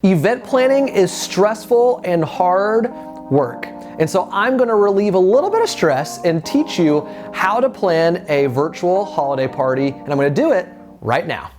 Event planning is stressful and hard work. And so I'm going to relieve a little bit of stress and teach you how to plan a virtual holiday party, and I'm going to do it right now.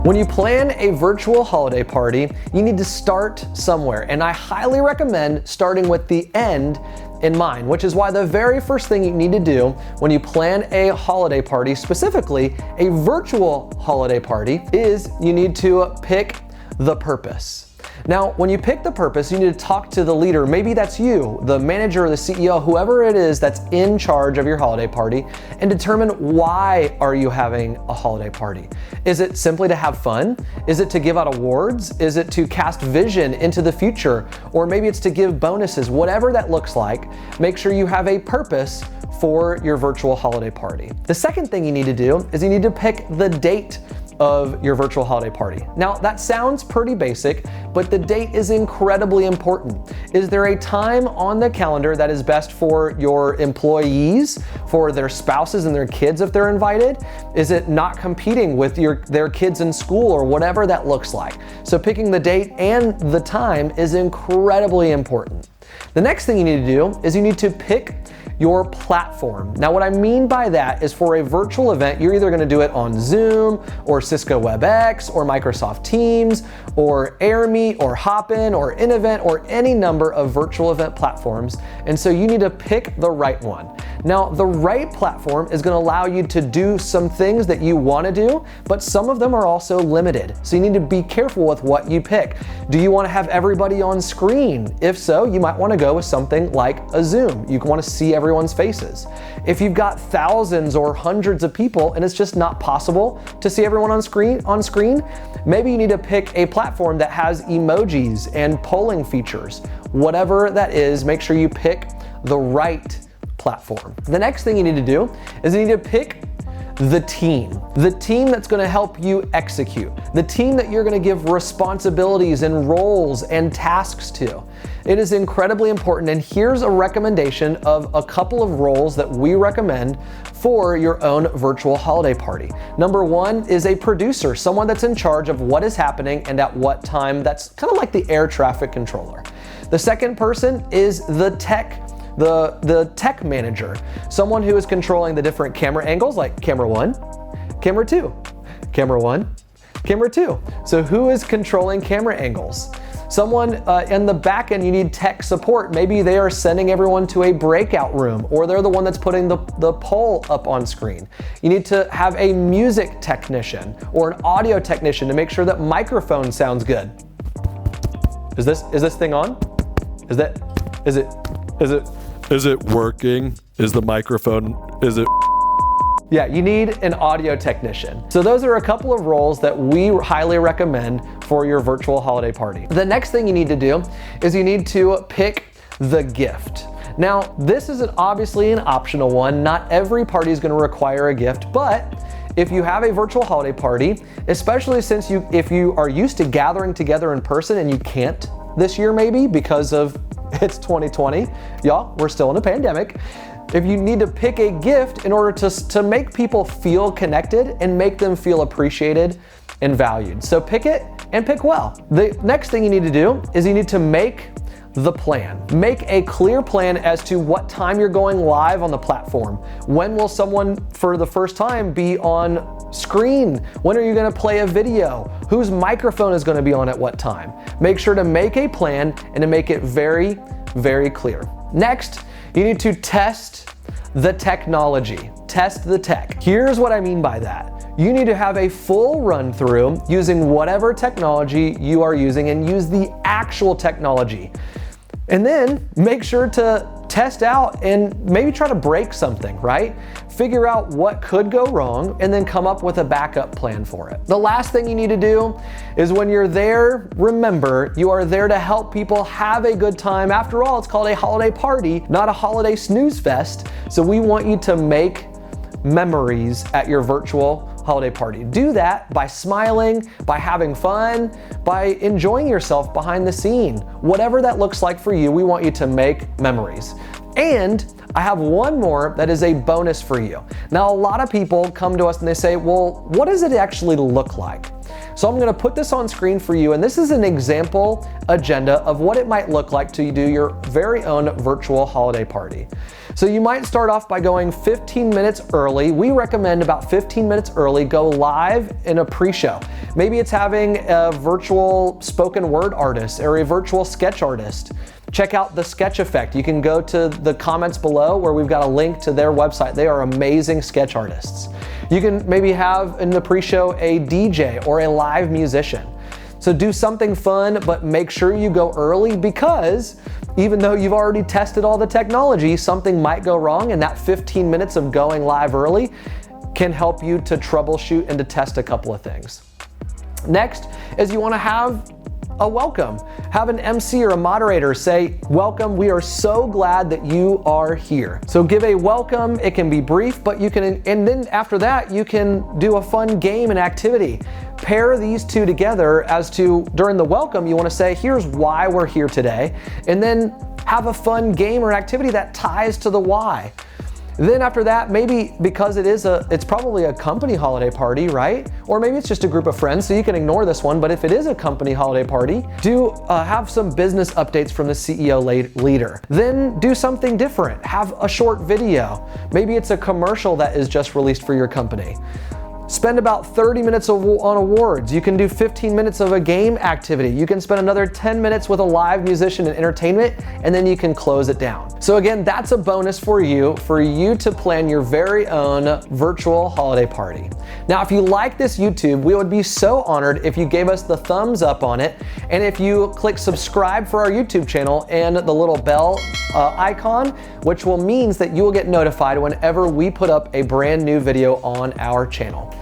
When you plan a virtual holiday party, you need to start somewhere, and I highly recommend starting with the end in mind, which is why the very first thing you need to do when you plan a holiday party, specifically a virtual holiday party, is you need to pick the purpose. Now, when you pick the purpose, you need to talk to the leader. Maybe that's you, the manager, the CEO, whoever it is that's in charge of your holiday party, and determine why are you having a holiday party. Is it simply to have fun? Is it to give out awards? Is it to cast vision into the future? Or maybe it's to give bonuses. Whatever that looks like, make sure you have a purpose for your virtual holiday party. The second thing you need to do is you need to pick the date of your virtual holiday party. Now, that sounds pretty basic, but the date is incredibly important. Is there a time on the calendar that is best for your employees, for their spouses and their kids if they're invited? Is it not competing with their kids in school or whatever that looks like? So picking the date and the time is incredibly important. The next thing you need to do is you need to pick your platform. Now, what I mean by that is for a virtual event, you're either gonna do it on Zoom or Cisco WebEx or Microsoft Teams or AirMeet or Hopin or InEvent or any number of virtual event platforms. And so you need to pick the right one. Now, the right platform is gonna allow you to do some things that you wanna do, but some of them are also limited. So you need to be careful with what you pick. Do you wanna have everybody on screen? If so, you might wanna go with something like a Zoom. You wanna see everyone's faces. If you've got thousands or hundreds of people and it's just not possible to see everyone on screen, maybe you need to pick a platform that has emojis and polling features. Whatever that is, make sure you pick the right platform. The next thing you need to do is you need to pick the team that's going to help you execute, the team that you're going to give responsibilities and roles and tasks to. It is incredibly important, and here's a recommendation of a couple of roles that we recommend for your own virtual holiday party. Number one is a producer, someone that's in charge of what is happening and at what time. That's kind of like the air traffic controller. The second person is the tech manager, someone who is controlling the different camera angles, like camera 1, camera 2, camera 1, camera 2. So who is controlling camera angles? Someone in the back end, you need tech support. Maybe they are sending everyone to a breakout room, or they're the one that's putting the poll up on screen. You need to have a music technician or an audio technician to make sure that microphone sounds good. Is this thing on? Is it working? Is the microphone, is it? Yeah, you need an audio technician. So those are a couple of roles that we highly recommend for your virtual holiday party. The next thing you need to do is you need to pick the gift. Now, this is obviously an optional one. Not every party is gonna require a gift, but if you have a virtual holiday party, especially since if you are used to gathering together in person and you can't this year maybe because of it's 2020, y'all, we're still in a pandemic. If you need to pick a gift in order to make people feel connected and make them feel appreciated and valued. So pick it and pick well. The next thing you need to do is you need to make the plan. Make a clear plan as to what time you're going live on the platform. When will someone for the first time be on screen? When are you gonna play a video? Whose microphone is gonna be on at what time? Make sure to make a plan and to make it very, very clear. Next, you need to test the technology. Test the tech. Here's what I mean by that. You need to have a full run through using whatever technology you are using and use the actual technology. And then make sure to test out and maybe try to break something, right? Figure out what could go wrong and then come up with a backup plan for it. The last thing you need to do is when you're there, remember, you are there to help people have a good time. After all, it's called a holiday party, not a holiday snooze fest. So we want you to make memories at your virtual holiday party. Do that by smiling, by having fun, by enjoying yourself behind the scene. Whatever that looks like for you, we want you to make memories. And I have one more that is a bonus for you. Now, a lot of people come to us and they say, well, what does it actually look like? So I'm gonna put this on screen for you, and this is an example agenda of what it might look like to do your very own virtual holiday party. So you might start off by going 15 minutes early. We recommend about 15 minutes early, go live in a pre-show. Maybe it's having a virtual spoken word artist or a virtual sketch artist. Check out the Sketch Effect. You can go to the comments below where we've got a link to their website. They are amazing sketch artists. You can maybe have in the pre-show a DJ or a live musician. So do something fun, but make sure you go early, because even though you've already tested all the technology, something might go wrong, and that 15 minutes of going live early can help you to troubleshoot and to test a couple of things. Next is you want to have a welcome. Have an MC or a moderator say, welcome, we are so glad that you are here. So give a welcome, it can be brief, but you can, and then after that, you can do a fun game and activity. Pair these two together as to, during the welcome, you want to say, here's why we're here today, and then have a fun game or activity that ties to the why. Then after that, maybe because it's probably a company holiday party, right? Or maybe it's just a group of friends, so you can ignore this one, but if it is a company holiday party, have some business updates from the CEO leader. Then do something different. Have a short video. Maybe it's a commercial that is just released for your company. Spend about 30 minutes on awards. You can do 15 minutes of a game activity. You can spend another 10 minutes with a live musician and entertainment, and then you can close it down. So again, that's a bonus for you to plan your very own virtual holiday party. Now, if you like this YouTube, we would be so honored if you gave us the thumbs up on it, and if you click subscribe for our YouTube channel and the little bell icon, which means that you will get notified whenever we put up a brand new video on our channel.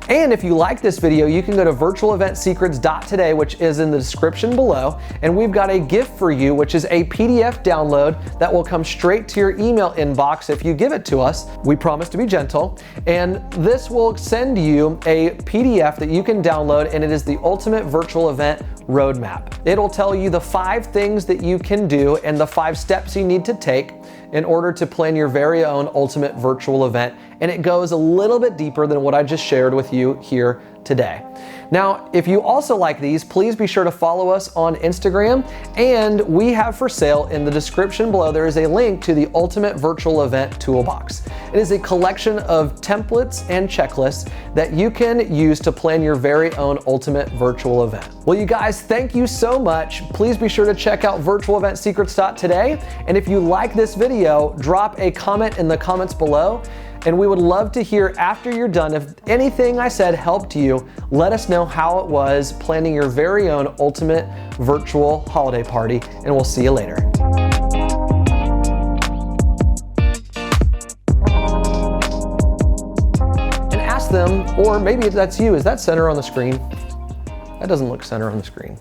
And if you like this video, you can go to virtualeventsecrets.today, which is in the description below, and we've got a gift for you, which is a PDF download that will come straight to your email inbox if you give it to us. We promise to be gentle, and this will send you a PDF that you can download, and it is the Ultimate Virtual Event Roadmap. It'll tell you the 5 things that you can do and the 5 steps you need to take in order to plan your very own ultimate virtual event, and it goes a little bit deeper than what I just shared with you here today. Now, if you also like these, please be sure to follow us on Instagram, and we have for sale in the description below, there is a link to the Ultimate Virtual Event Toolbox. It is a collection of templates and checklists that you can use to plan your very own ultimate virtual event. Well, you guys, thank you so much. Please be sure to check out virtualeventsecrets.today, and if you like this video, drop a comment in the comments below. And we would love to hear after you're done, if anything I said helped you, let us know how it was planning your very own ultimate virtual holiday party, and we'll see you later. And ask them, or maybe that's you, is that center on the screen? That doesn't look center on the screen.